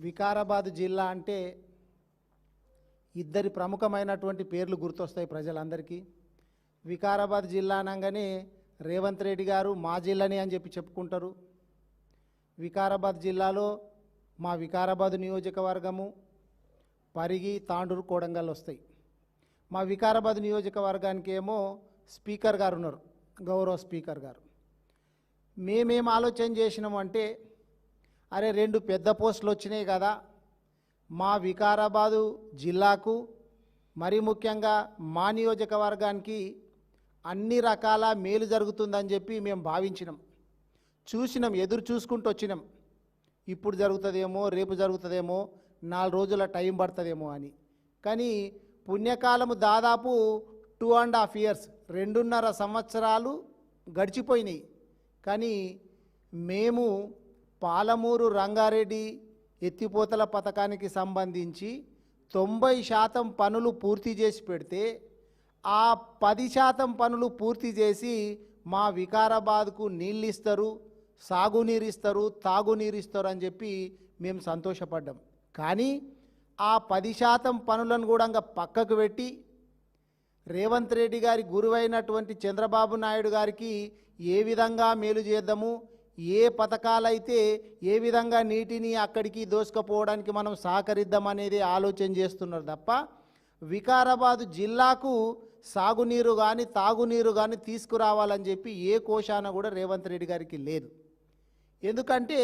వికారాబాద్ జిల్లా అంటే ఇద్దరి ప్రముఖమైనటువంటి పేర్లు గుర్తొస్తాయి ప్రజలందరికీ. వికారాబాద్ జిల్లా అనగానే రేవంత్ రెడ్డి గారు మా జిల్లాని అని చెప్పి చెప్పుకుంటారు. వికారాబాద్ జిల్లాలో మా వికారాబాద్ నియోజకవర్గము, పరిగి, తాండూరు, కొడంగల్ వస్తాయి. మా వికారాబాద్ నియోజకవర్గానికి ఏమో స్పీకర్ గారు ఉన్నారు, గౌరవ స్పీకర్ గారు. మేమేం ఆలోచన చేసినామంటే, అరే 2 పెద్ద పోస్టులు వచ్చినాయి కదా, మా వికారాబాదు జిల్లాకు మరి ముఖ్యంగా మా నియోజకవర్గానికి అన్ని రకాల మేలు జరుగుతుందని చెప్పి మేము భావించినాం, చూసినాం, ఎదురు చూసుకుంటూ వచ్చినాం. ఇప్పుడు జరుగుతుందేమో, రేపు జరుగుతుందేమో, 4 రోజుల టైం పడుతుందేమో అని. కానీ పుణ్యకాలము దాదాపు 2.5 years 2.5 సంవత్సరాలు గడిచిపోయినాయి. కానీ మేము పాలమూరు రంగారెడ్డి ఎత్తిపోతల పథకానికి సంబంధించి 90% పనులు పూర్తి చేసి పెడితే ఆ 10% పనులు పూర్తి చేసి మా వికారాబాద్కు నీళ్ళు ఇస్తారు, సాగునీరు ఇస్తారు, తాగునీరు ఇస్తారు అని చెప్పి మేము సంతోషపడ్డాం. కానీ ఆ 10% పనులను కూడా పక్కకు పెట్టి రేవంత్ రెడ్డి గారి గురువైనటువంటి చంద్రబాబు నాయుడు గారికి ఏ విధంగా మేలు చేద్దాము, ఏ పథకాలైతే ఏ విధంగా నీటిని అక్కడికి దోసుకుపోవడానికి మనం సహకరిద్దామనేది ఆలోచన చేస్తున్నారు తప్ప వికారాబాదు జిల్లాకు సాగునీరు కానీ తాగునీరు కానీ తీసుకురావాలని చెప్పి ఏ కోశాన కూడా రేవంత్ రెడ్డి గారికి లేదు. ఎందుకంటే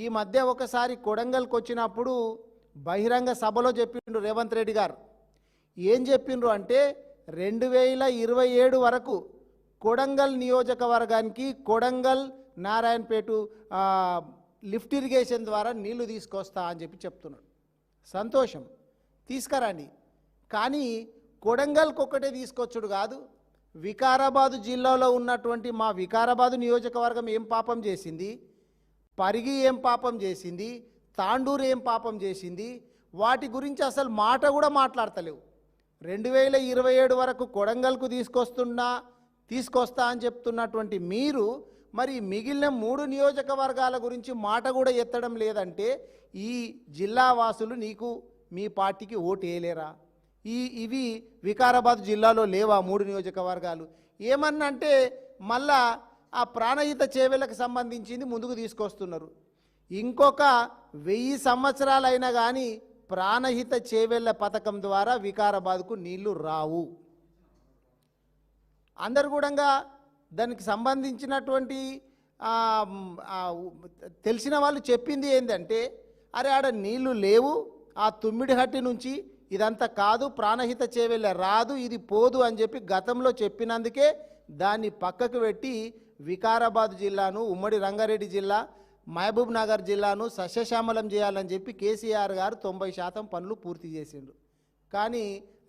ఈ మధ్య ఒకసారి కొడంగల్కి వచ్చినప్పుడు బహిరంగ సభలో చెప్పిండ్రు రేవంత్ రెడ్డి గారు. ఏం చెప్పిండ్రు అంటే 2027 వరకు కొడంగల్ నియోజకవర్గానికి కొడంగల్ నారాయణపేట లిఫ్ట్ ఇరిగేషన్ ద్వారా నీళ్లు తీసుకొస్తా అని చెప్పి చెప్తున్నాడు. సంతోషం, తీసుకురండి. కానీ కొడంగల్కి ఒక్కటే తీసుకొచ్చుడు కాదు, వికారాబాదు జిల్లాలో ఉన్నటువంటి మా వికారాబాదు నియోజకవర్గం ఏం పాపం చేసింది, పరిగి ఏం పాపం చేసింది, తాండూరు ఏం పాపం చేసింది, వాటి గురించి అసలు మాట కూడా మాట్లాడతలేవు. 2027 వరకు కొడంగల్కు తీసుకొస్తా అని చెప్తున్నటువంటి మీరు మరి మిగిలిన 3 నియోజకవర్గాల గురించి మాట కూడా ఎత్తడం లేదంటే ఈ జిల్లా వాసులు నీకు మీ పార్టీకి ఓటు వేయలేరా? ఇవి వికారాబాద్ జిల్లాలో లేవా 3 నియోజకవర్గాలు? ఏమన్నంటే మళ్ళా ఆ ప్రాణహిత చేవెళ్ళకు సంబంధించింది ముందుకు తీసుకొస్తున్నారు. ఇంకొక 1000 సంవత్సరాలైనా కానీ ప్రాణహిత చేవెళ్ళ పథకం ద్వారా వికారాబాద్కు నీళ్లు రావు. అందరు కూడా దానికి సంబంధించినటువంటి తెలిసిన వాళ్ళు చెప్పింది ఏంటంటే, అరే ఆడ నీళ్లు లేవు, ఆ తుమ్మిడిహట్టి నుంచి ఇదంతా కాదు, ప్రాణహిత చేవెళ్ళ రాదు, ఇది పోదు అని చెప్పి గతంలో చెప్పినందుకే దాన్ని పక్కకు పెట్టి వికారాబాద్ జిల్లాను, ఉమ్మడి రంగారెడ్డి జిల్లా, మహబూబ్ నగర్ జిల్లాను సస్యశ్యామలం చేయాలని చెప్పి కేసీఆర్ గారు 90% పనులు పూర్తి చేసిండు. కానీ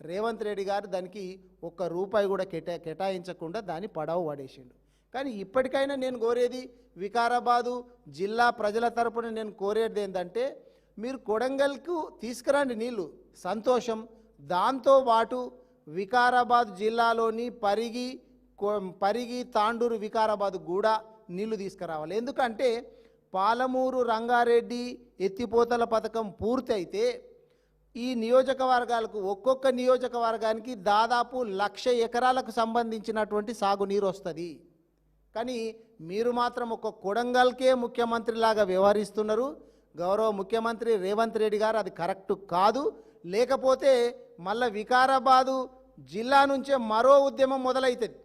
రేవంత్ రెడ్డి గారు దానికి ₹1 కూడా కేటాయించకుండా దాన్ని పడవ పడేసిండు. కానీ ఇప్పటికైనా నేను కోరేది వికారాబాదు జిల్లా ప్రజల తరపున నేను కోరేది ఏంటంటే, మీరు కొడంగల్కు తీసుకురండి నీళ్ళు, సంతోషం. దాంతోపాటు వికారాబాద్ జిల్లాలోని పరిగి తాండూరు వికారాబాద్ కూడా నీళ్లు తీసుకురావాలి. ఎందుకంటే పాలమూరు రంగారెడ్డి ఎత్తిపోతల పథకం పూర్తయితే ఈ నియోజకవర్గాలకు ఒక్కొక్క నియోజకవర్గానికి దాదాపు 1,00,000 ఎకరాలకు సంబంధించినటువంటి సాగునీరు వస్తుంది. కానీ మీరు మాత్రం ఒక కొడంగల్కే ముఖ్యమంత్రిలాగా వ్యవహరిస్తున్నారు. గౌరవ ముఖ్యమంత్రి రేవంత్ రెడ్డి గారు అది కరెక్ట్ కాదు. లేకపోతే మళ్ళీ వికారాబాదు జిల్లా నుంచే మరో ఉద్యమం మొదలవుతుంది.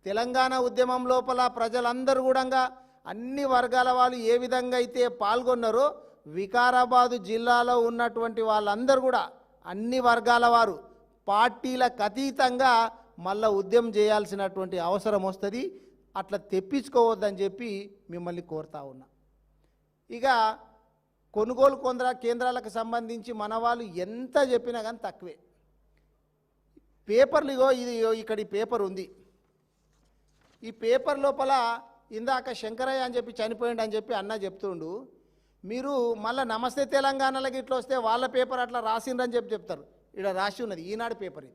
తెలంగాణ ఉద్యమం లోపల ప్రజలందరూ కూడా అన్ని వర్గాల వాళ్ళు ఏ విధంగా అయితే పాల్గొన్నారో వికారాబాదు జిల్లాలో ఉన్నటువంటి వాళ్ళందరూ కూడా అన్ని వర్గాల వారు పార్టీలకు అతీతంగా మళ్ళీ ఉద్యమం చేయాల్సినటువంటి అవసరం వస్తుంది. అట్లా తెప్పించుకోవద్దని చెప్పి మిమ్మల్ని కోరుతా ఉన్నా. ఇక కొనుగోలు కేంద్రాలకు సంబంధించి మన వాళ్ళు ఎంత చెప్పినా కానీ తక్కువే. పేపర్లు ఇది ఇక్కడ ఈ పేపర్ ఉంది. ఈ పేపర్ లోపల ఇందాక శంకరయ్య అని చెప్పి చనిపోయిండు అని చెప్పి అన్న చెప్తుండు. మీరు మళ్ళీ నమస్తే తెలంగాణలోకి ఇట్లా వస్తే వాళ్ళ పేపర్ అట్లా రాసిండ్రని చెప్పి చెప్తారు. ఇక్కడ రాసి ఉన్నది ఈనాడు పేపర్.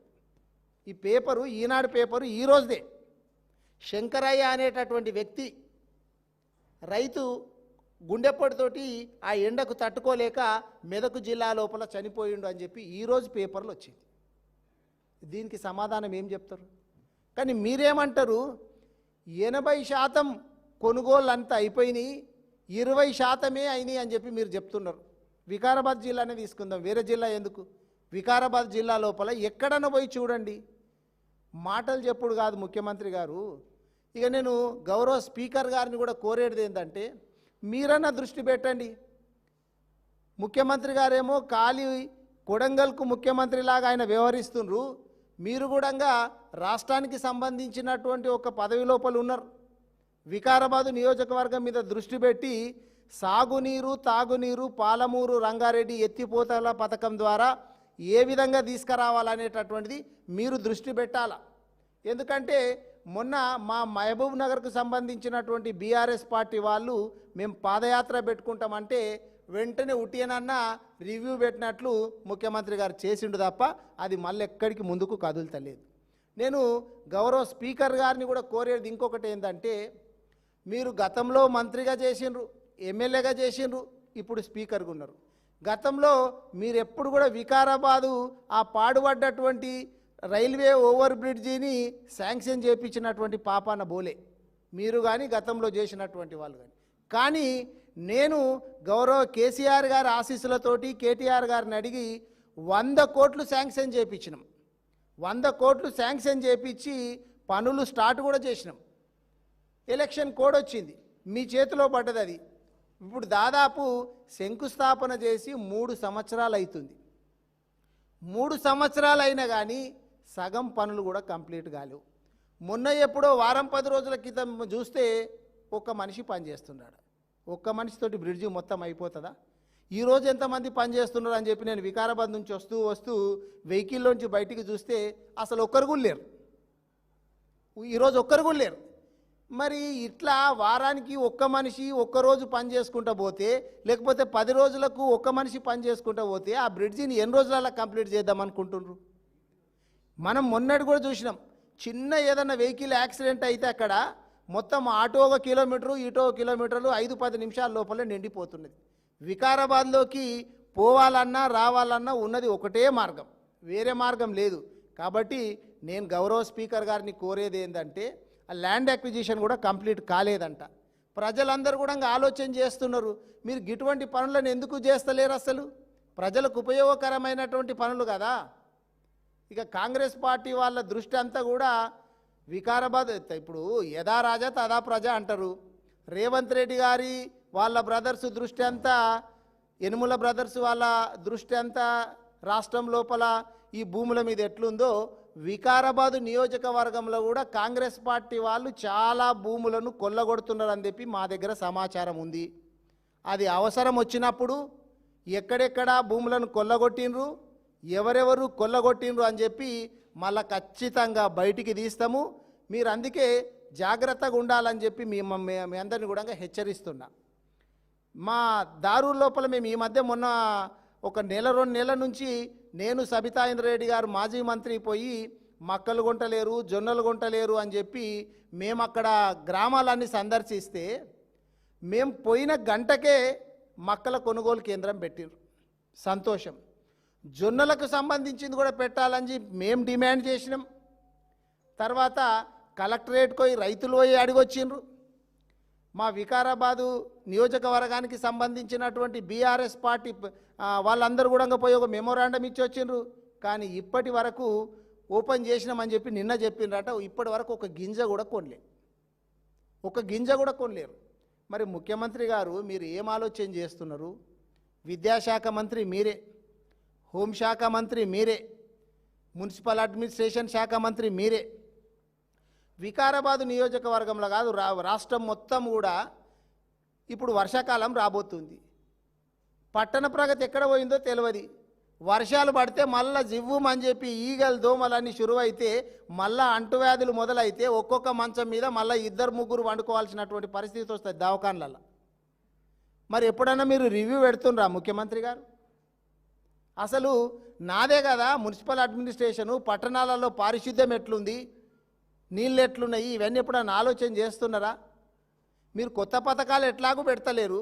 ఈ పేపరు ఈనాడు పేపరు ఈ రోజుదే. శంకరయ్య అనేటటువంటి వ్యక్తి రైతు గుండెపోటుతోటి ఆ ఎండకు తట్టుకోలేక మెదక్ జిల్లా లోపల చనిపోయిండు అని చెప్పి ఈరోజు పేపర్లు వచ్చింది. దీనికి సమాధానం ఏం చెప్తారు? కానీ మీరేమంటారు? 80% కొనుగోళ్ళు అంతా అయిపోయినాయి, 20% అయినాయి అని చెప్పి మీరు చెప్తున్నారు. వికారాబాద్ జిల్లానే తీసుకుందాం, వేరే జిల్లా ఎందుకు? వికారాబాద్ జిల్లా లోపల ఎక్కడన్నా పోయి చూడండి. మాటలు చెప్పుడు కాదు ముఖ్యమంత్రి గారు. ఇక నేను గౌరవ స్పీకర్ గారిని కూడా కోరేది ఏంటంటే, మీరన్నా దృష్టి పెట్టండి. ముఖ్యమంత్రి గారేమో ఖాళీ కొడంగల్కు ముఖ్యమంత్రిలాగా ఆయన వ్యవహరిస్తున్నారు. మీరు కూడా రాష్ట్రానికి సంబంధించినటువంటి ఒక పదవి లోపల ఉన్నారు. వికారాబాదు నియోజకవర్గం మీద దృష్టి పెట్టి సాగునీరు, తాగునీరు, పాలమూరు రంగారెడ్డి ఎత్తిపోతల పథకం ద్వారా ఏ విధంగా తీసుకురావాలనేటటువంటిది మీరు దృష్టి పెట్టాలా. ఎందుకంటే మొన్న మా మహబూబ్ నగర్కు సంబంధించినటువంటి బీఆర్ఎస్ పార్టీ వాళ్ళు మేము పాదయాత్ర పెట్టుకుంటామంటే వెంటనే ఉట్టియనన్నా రివ్యూ పెట్టినట్లు ముఖ్యమంత్రి గారు చేసిండు తప్ప అది మళ్ళీ ఎక్కడికి ముందుకు కదులుతలేదు. నేను గౌరవ స్పీకర్ గారిని కూడా కోరేది ఇంకొకటి ఏంటంటే, మీరు గతంలో మంత్రిగా చేసిండ్రు, ఎమ్మెల్యేగా చేసిండ్రు, ఇప్పుడు స్పీకర్గా ఉన్నారు. గతంలో మీరు ఎప్పుడు కూడా వికారాబాదు ఆ పాడుపడ్డటువంటి రైల్వే ఓవర్ బ్రిడ్జిని శాంక్షన్ చేయించినటువంటి పాపాన బోలే మీరు కానీ గతంలో చేసినటువంటి వాళ్ళు కానీ నేను గౌరవ కేసీఆర్ గారి ఆశీస్సులతోటి కేటీఆర్ గారిని అడిగి 100 కోట్లు శాంక్షన్ చేయించినాం. 100 కోట్లు శాంక్షన్ చేయించి పనులు స్టార్ట్ కూడా చేసినాం. ఎలక్షన్ కోడ్ వచ్చింది, మీ చేతిలో పడ్డది. అది ఇప్పుడు దాదాపు శంకుస్థాపన చేసి 3 సంవత్సరాలు అవుతుంది. 3 సంవత్సరాలు అయినా కానీ సగం పనులు కూడా కంప్లీట్ కాలేవు. మొన్న ఎప్పుడో వారం 10 రోజుల క్రితం చూస్తే ఒక్క మనిషి పనిచేస్తున్నాడు. ఒక్క మనిషితోటి బ్రిడ్జి మొత్తం అయిపోతుందా? ఈరోజు ఎంతమంది పనిచేస్తున్నారు అని చెప్పి నేను వికారాబాద్ నుంచి వస్తూ వెహికల్లోంచి బయటికి చూస్తే అసలు ఒక్కరు కూడా లేరు. ఈరోజు ఒక్కరు కూడా లేరు. మరి ఇట్లా వారానికి ఒక్క మనిషి ఒక్కరోజు పని చేసుకుంటూ పోతే, లేకపోతే 10 రోజులకు ఒక్క మనిషి పని చేసుకుంటూ పోతే ఆ బ్రిడ్జిని ఎన్ని రోజులలో కంప్లీట్ చేద్దాం అనుకుంటున్నారు? మనం మొన్నటి కూడా చూసినాం, చిన్న ఏదైనా వెహికల్ యాక్సిడెంట్ అయితే అక్కడ మొత్తం ఆటో 1 కిలోమీటరు, ఇటో 1 కిలోమీటర్లు 5-10 నిమిషాల లోపలే నిండిపోతున్నది. వికారాబాద్లోకి పోవాలన్నా రావాలన్నా ఉన్నది ఒకటే మార్గం, వేరే మార్గం లేదు. కాబట్టి నేను గౌరవ స్పీకర్ గారిని కోరేది ఏంటంటే, ఆ ల్యాండ్ అక్విజిషన్ కూడా కంప్లీట్ కాలేదంట. ప్రజలందరూ కూడా ఆలోచన చేస్తున్నారు, మీరు ఇటువంటి పనులను ఎందుకు చేస్తలేరు? అసలు ప్రజలకు ఉపయోగకరమైనటువంటి పనులు కదా. ఇక కాంగ్రెస్ పార్టీ వాళ్ళ దృష్టి అంతా కూడా వికారాబాద్, ఇప్పుడు యథా రాజా తదా ప్రజ అంటారు. రేవంత్ రెడ్డి గారి వాళ్ళ బ్రదర్స్ దృష్టి అంతా, యనుమల బ్రదర్స్ వాళ్ళ దృష్టి అంతా రాష్ట్రం లోపల ఈ భూముల మీద ఎట్లుందో, వికారాబాదు నియోజకవర్గంలో కూడా కాంగ్రెస్ పార్టీ వాళ్ళు చాలా భూములను కొల్లగొడుతున్నారని చెప్పి మా దగ్గర సమాచారం ఉంది. అది అవసరం వచ్చినప్పుడు ఎక్కడెక్కడ భూములను కొల్లగొట్టిండ్రు, ఎవరెవరు కొల్లగొట్టిండ్రు అని చెప్పి మళ్ళా ఖచ్చితంగా బయటికి తీస్తాము. మీరు అందుకే జాగ్రత్తగా ఉండాలని చెప్పి మీ అందరిని కూడా హెచ్చరిస్తున్నా. మా దారుల లోపల మేము ఈ మధ్య మొన్న 1 నెల 2 నెలల నుంచి నేను సబితా ఇంద్రారెడ్డి గారు మాజీ మంత్రి పోయి మక్కలు కొంటలేరు, జొన్నలు కొంటలేరు అని చెప్పి మేము అక్కడ గ్రామాలన్నీ సందర్శిస్తే, మేము పోయిన గంటకే మక్కల కొనుగోలు కేంద్రం పెట్టిర్రు. సంతోషం. జొన్నలకు సంబంధించింది కూడా పెట్టాలని చెప్పి మేము డిమాండ్ చేసినాం. తర్వాత కలెక్టరేట్కి పోయి రైతులు పోయి అడిగొచ్చిండ్రు. మా వికారాబాదు నియోజకవర్గానికి సంబంధించినటువంటి బీఆర్ఎస్ పార్టీ వాళ్ళందరూ కూడా పోయి ఒక మెమోరాండం ఇచ్చి వచ్చిండ్రు. కానీ ఇప్పటి వరకు ఓపెన్ చేసినామని చెప్పి నిన్న చెప్పిండ్రట. ఇప్పటి వరకు ఒక గింజ కూడా కొనలేరు. మరి ముఖ్యమంత్రి గారు మీరు ఏం ఆలోచన చేస్తున్నారు? విద్యాశాఖ మంత్రి మీరే, హోంశాఖ మంత్రి మీరే, మున్సిపల్ అడ్మినిస్ట్రేషన్ శాఖ మంత్రి మీరే. వికారాబాదు నియోజకవర్గంలో కాదు, రాష్ట్రం మొత్తం కూడా ఇప్పుడు వర్షాకాలం రాబోతుంది. పట్టణ ప్రగతి ఎక్కడ పోయిందో తెలియదు. వర్షాలు పడితే మళ్ళీ జివ్వుమని చెప్పి ఈగలు దోమలన్నీ షురువైతే మళ్ళీ అంటువ్యాధులు మొదలైతే ఒక్కొక్క మంచం మీద మళ్ళీ 2-3 వండుకోవాల్సినటువంటి పరిస్థితి వస్తుంది దవాఖాన్లలో. మరి ఎప్పుడన్నా మీరు రివ్యూ పెడుతుండ్రా ముఖ్యమంత్రి గారు? అసలు నాదే కదా మున్సిపల్ అడ్మినిస్ట్రేషను, పట్టణాలలో పారిశుద్ధ్యం ఎట్లుంది, నీళ్ళు ఎట్లున్నాయి, ఇవన్నీ ఎప్పుడన్నా ఆలోచన చేస్తున్నారా? మీరు కొత్త పథకాలు ఎట్లాగూ పెడతలేరు,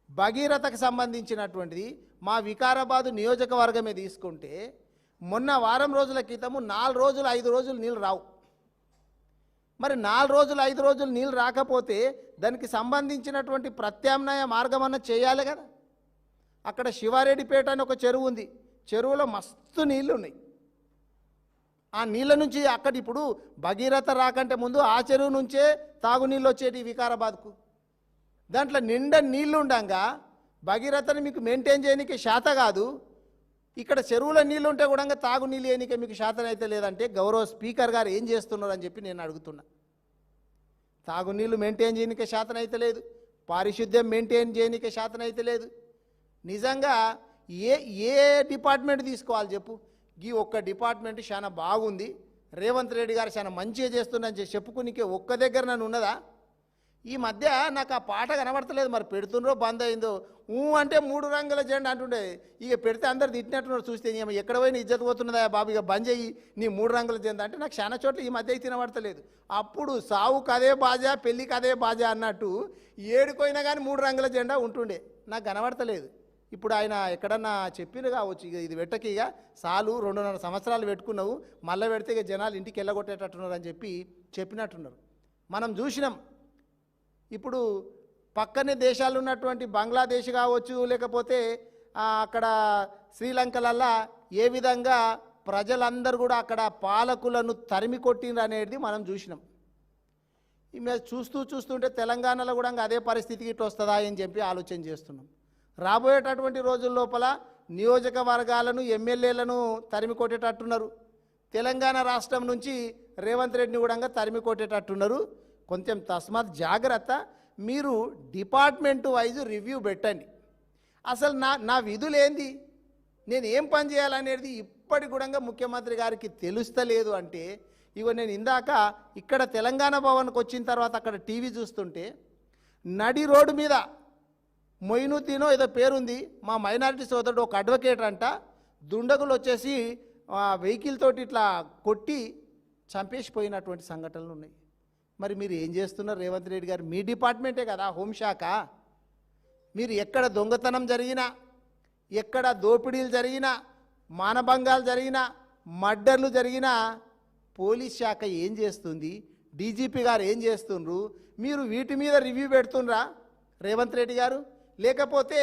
భగీరథకు సంబంధించినటువంటిది మా వికారాబాదు నియోజకవర్గమే తీసుకుంటే మొన్న వారం రోజుల క్రితము 4 రోజులు 5 రోజులు నీళ్ళు రావు. మరి 4 రోజులు 5 రోజులు నీళ్ళు రాకపోతే దానికి సంబంధించినటువంటి ప్రత్యామ్నాయ మార్గం అన్న చేయాలి కదా. అక్కడ శివారెడ్డిపేట అని ఒక చెరువు ఉంది, చెరువులో మస్తు నీళ్ళు ఉన్నాయి. ఆ నీళ్ళ నుంచి అక్కడ ఇప్పుడు భగీరథ రాకంటే ముందు ఆ చెరువు నుంచే తాగునీళ్ళు వచ్చేటి వికారాబాద్కు. దాంట్లో నిండా నీళ్లు ఉండగా భగీరథని మీకు మెయింటైన్ చేయడానికి శాత కాదు, ఇక్కడ చెరువులో నీళ్ళు ఉంటే కూడా తాగునీళ్ళు వేయనికే మీకు శాతం అయితే లేదంటే గౌరవ స్పీకర్ గారు ఏం చేస్తున్నారు అని చెప్పి నేను అడుగుతున్నా. తాగునీళ్ళు మెయింటైన్ చేయనికే శాతం అయితే లేదు, పారిశుద్ధ్యం మెయింటైన్ చేయనికే శాతం అయితే లేదు. నిజంగా ఏ డిపార్ట్మెంట్ తీసుకోవాలి చెప్పు? ఈ ఒక్క డిపార్ట్మెంట్ చాలా బాగుంది, రేవంత్ రెడ్డి గారు చాలా మంచిగా చేస్తున్నారని చెప్పుకునికే ఒక్క దగ్గర నన్ను ఉన్నదా? ఈ మధ్య నాకు ఆ పాట కనబడతలేదు, మరి పెడుతుండ్రో బంద్ అయిందో. అంటే 3 రంగుల జెండా అంటుండే, ఇక పెడితే అందరు తిట్టినట్టున్నారు. చూస్తే ఎక్కడ పోయినా ఇజ్జత్ పోతున్నదా బాబు, ఇక బంద్ చేయి నీ 3 రంగుల జెండా అంటే నాకు చాలా చోట్ల ఈ మధ్య తినబడతలేదు. అప్పుడు సావుకు అదే బాజా పెళ్ళికి అదే బాజా అన్నట్టు ఏడుకోయినా కానీ 3 రంగుల జెండా ఉంటుండే, నాకు కనబడతలేదు. ఇప్పుడు ఆయన ఎక్కడన్నా చెప్పిన కావచ్చు, ఇక ఇది పెట్టకి ఇక సాలు 2.5 సంవత్సరాలు పెట్టుకున్నావు, మళ్ళీ పెడితే ఇక జనాలు ఇంటికి వెళ్ళగొట్టేటట్టున్నారు అని చెప్పినట్టున్నారు. మనం చూసినాం. ఇప్పుడు పక్కనే దేశాలు ఉన్నటువంటి బంగ్లాదేశ్ కావచ్చు, లేకపోతే అక్కడ శ్రీలంకలల్లా ఏ విధంగా ప్రజలందరూ కూడా అక్కడ పాలకులను తరిమి కొట్టిండ్రు అనేది మనం చూసినాం. మేము చూస్తుంటే తెలంగాణలో కూడా అదే పరిస్థితికి ఇటు వస్తుందా అని చెప్పి ఆలోచన చేస్తున్నాం. రాబోయేటటువంటి రోజుల లోపల నియోజకవర్గాలను ఎమ్మెల్యేలను తరిమి కొట్టేటట్టున్నారు. తెలంగాణ రాష్ట్రం నుంచి రేవంత్ రెడ్డిని కూడా తరిమి కొట్టేటట్టున్నారు. కొంచెం తస్మాత్ జాగ్రత్త. మీరు డిపార్ట్మెంట్ వైజ్ రివ్యూ పెట్టండి. అసలు నా విధులు ఏంది, నేను ఏం పని చేయాలనేది ఇప్పటి కూడా ముఖ్యమంత్రి గారికి తెలుస్తలేదు. అంటే ఇగో నేను ఇందాక ఇక్కడ తెలంగాణ భవన్కి వచ్చిన తర్వాత అక్కడ టీవీ చూస్తుంటే నడి రోడ్డు మీద మొయినుద్దీనో ఏదో పేరుంది, మా మైనారిటీ సోదరుడు ఒక అడ్వకేట్ అంట, దుండగులు వచ్చేసి వెహికల్ తోటి ఇట్లా కొట్టి చంపేసిపోయినటువంటి సంఘటనలు ఉన్నాయి. మరి మీరు ఏం చేస్తున్నారు రేవంత్ రెడ్డి గారు? మీ డిపార్ట్మెంటే కదా హోంశాఖ. మీరు ఎక్కడ దొంగతనం జరిగినా, ఎక్కడ దోపిడీలు జరిగినా, మానభంగాలు జరిగినా, మర్డర్లు జరిగినా పోలీస్ శాఖ ఏం చేస్తుంది, డీజీపీ గారు ఏం చేస్తుండ్రు? మీరు వీటి మీద రివ్యూ పెడుతుండ్రా రేవంత్ రెడ్డి గారు? లేకపోతే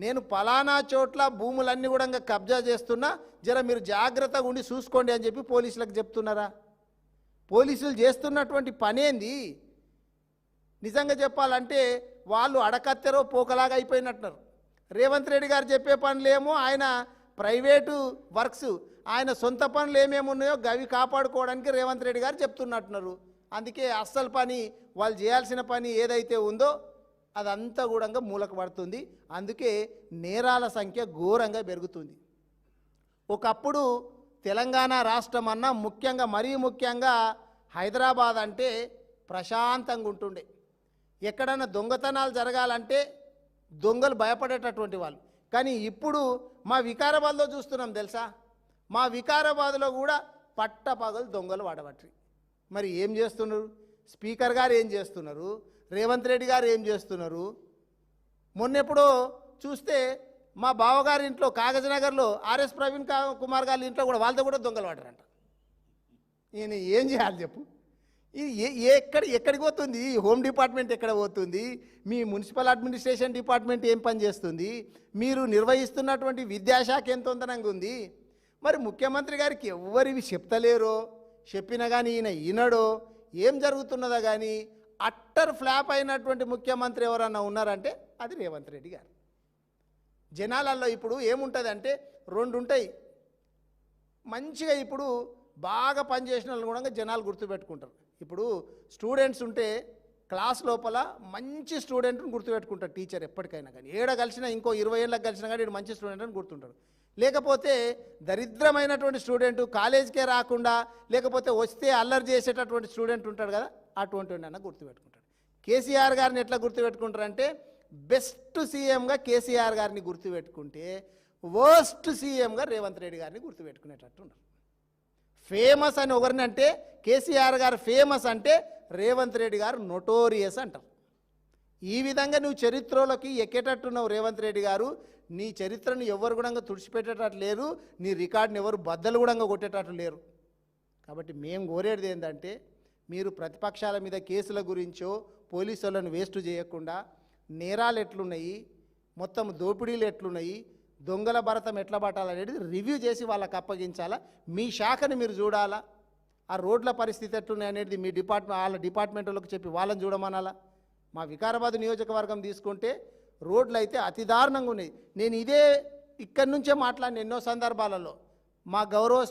నేను పలానా చోట్ల భూములన్నీ కూడా కబ్జా చేస్తున్నా, జర మీరు జాగ్రత్తగా ఉండి చూసుకోండి అని చెప్పి పోలీసులకు చెప్తున్నారా? పోలీసులు చేస్తున్నటువంటి పనేంది? నిజంగా చెప్పాలంటే వాళ్ళు అడకత్తెరో పోకలాగా అయిపోయినట్టున్నారు. రేవంత్ రెడ్డి గారు చెప్పే పనులేమో ఆయన ప్రైవేటు వర్క్స్, ఆయన సొంత పనులు ఏమేమి ఉన్నాయో గవి కాపాడుకోవడానికి రేవంత్ రెడ్డి గారు చెప్తున్నట్టున్నారు. అందుకే అస్సలు పని వాళ్ళు చేయాల్సిన పని ఏదైతే ఉందో అదంతా కూడా మూలకు పడుతుంది. అందుకే నేరాల సంఖ్య ఘోరంగా పెరుగుతుంది. ఒకప్పుడు తెలంగాణ రాష్ట్రం అన్నా ముఖ్యంగా మరీ ముఖ్యంగా హైదరాబాద్ అంటే ప్రశాంతంగా ఉంటుండే. ఎక్కడన్నా దొంగతనాలు జరగాలంటే దొంగలు భయపడేటటువంటి వాళ్ళు. కానీ ఇప్పుడు మా వికారాబాద్లో చూస్తున్నాం తెలుసా, మా వికారాబాద్లో కూడా పట్టపగలు దొంగలు వాడబట్టి. మరి ఏం చేస్తున్నారు? స్పీకర్ గారు ఏం చేస్తున్నారు? రేవంత్ రెడ్డి గారు ఏం చేస్తున్నారు? మొన్నెప్పుడో చూస్తే మా బావగారి ఇంట్లో కాగజ్నగర్లో ఆర్ఎస్ ప్రవీణ్ కుమార్ గారి ఇంట్లో కూడా వాళ్ళతో కూడా దొంగలు వాడారంట. ఈయన ఏం చేయాలి చెప్పు? ఎక్కడికి పోతుంది? హోమ్ డిపార్ట్మెంట్ ఎక్కడ పోతుంది? మీ మున్సిపల్ అడ్మినిస్ట్రేషన్ డిపార్ట్మెంట్ ఏం పని చేస్తుంది? మీరు నిర్వహిస్తున్నటువంటి విద్యాశాఖ ఎంత తొందరగా ఉంది? మరి ముఖ్యమంత్రి గారికి ఎవరివి చెప్తలేరో, చెప్పినా కానీ ఈయన ఈనడో, ఏం జరుగుతున్నదో కానీ అట్టర్ ఫ్లాప్ అయినటువంటి ముఖ్యమంత్రి ఎవరన్నా ఉన్నారంటే అది రేవంత్ రెడ్డి గారు. జనాలలో ఇప్పుడు ఏముంటుందంటే 2 ఉంటాయి. మంచిగా ఇప్పుడు బాగా పనిచేసిన వాళ్ళు కూడా జనాలు గుర్తుపెట్టుకుంటారు. ఇప్పుడు స్టూడెంట్స్ ఉంటే క్లాస్ లోపల మంచి స్టూడెంట్ని గుర్తుపెట్టుకుంటారు టీచర్ ఎప్పటికైనా. కానీ ఏడ కలిసినా ఇంకో 20 ఏళ్ళకి కలిసినా కానీ ఇటు మంచి స్టూడెంట్ అని గుర్తుంటారు. లేకపోతే దరిద్రమైనటువంటి స్టూడెంట్ కాలేజీకే రాకుండా లేకపోతే వస్తే అల్లరి చేసేటటువంటి స్టూడెంట్ ఉంటాడు కదా, అటువంటి అన్న గుర్తుపెట్టుకుంటాడు. కేసీఆర్ గారిని ఎట్లా గుర్తుపెట్టుకుంటారంటే బెస్ట్ సీఎంగా కేసీఆర్ గారిని గుర్తుపెట్టుకుంటే వర్స్ట్ సీఎంగా రేవంత్ రెడ్డి గారిని గుర్తుపెట్టుకునేటట్టు ఉన్నారు. ఫేమస్ అని ఒకరిని అంటే కేసీఆర్ గారు ఫేమస్ అంటే రేవంత్ రెడ్డి గారు నోటోరియస్ అంటారు. ఈ విధంగా నువ్వు చరిత్రలోకి ఎక్కేటట్టున్నావు రేవంత్ రెడ్డి గారు. నీ చరిత్రను ఎవరు కూడా తుడిచిపెట్టేటట్టు లేరు, నీ రికార్డుని ఎవరు బద్దలు కూడా కొట్టేటట్టు లేరు. కాబట్టి మేము కోరేది ఏంటంటే, మీరు ప్రతిపక్షాల మీద కేసుల గురించో పోలీసులను వేస్ట్ చేయకుండా నేరాలు ఎట్లున్నాయి, మొత్తం దోపిడీలు ఎట్లున్నాయి, దొంగల భరతం ఎట్లా పట్టాలనేది రివ్యూ చేసి వాళ్ళకి అప్పగించాలా. మీ శాఖని మీరు చూడాలా. ఆ రోడ్ల పరిస్థితి ఎట్లున్నాయి అనేది మీ వాళ్ళ డిపార్ట్మెంట్లకు చెప్పి వాళ్ళని చూడమనాలా. మా వికారాబాద్ నియోజకవర్గం తీసుకుంటే రోడ్లు అయితే అతి దారుణంగా ఉన్నాయి. నేను ఇక్కడి నుంచే మాట్లాడిన ఎన్నో సందర్భాలలో. మా గౌరవ